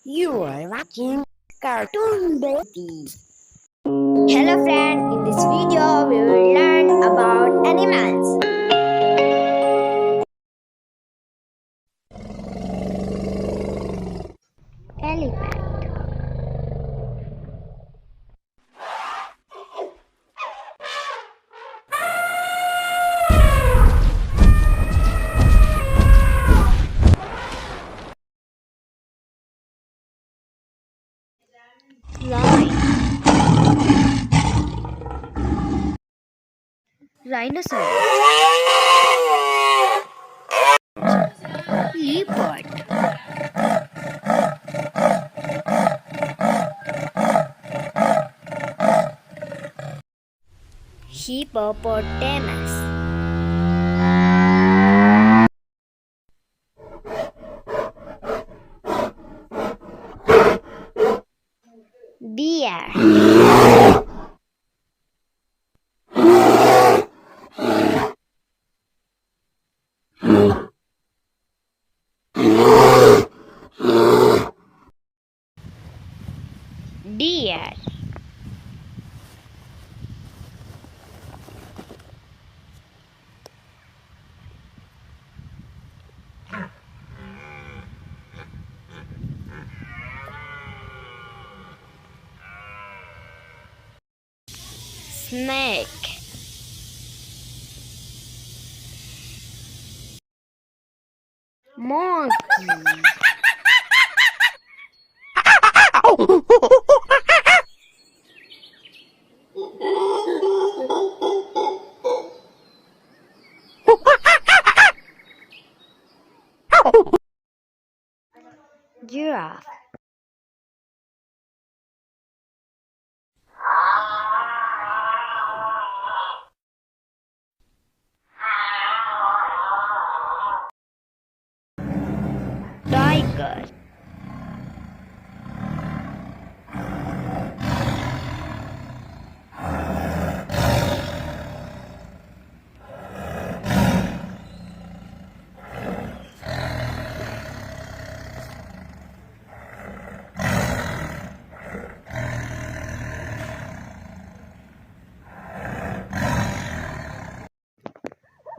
You are watching Cartoon Baby. Hello friend, in this video we will learn about animals. Elephant, lion, rhinoceros, leopard, hippopotamus, deer, deer, snake, monkey, giraffe, tiger,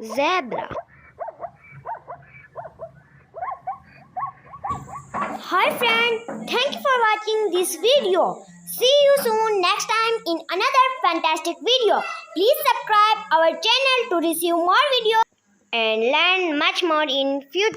zebra. Hi friend, thank you for watching this video. See you soon next time in another fantastic video. Please subscribe our channel to receive more videos and learn much more in future.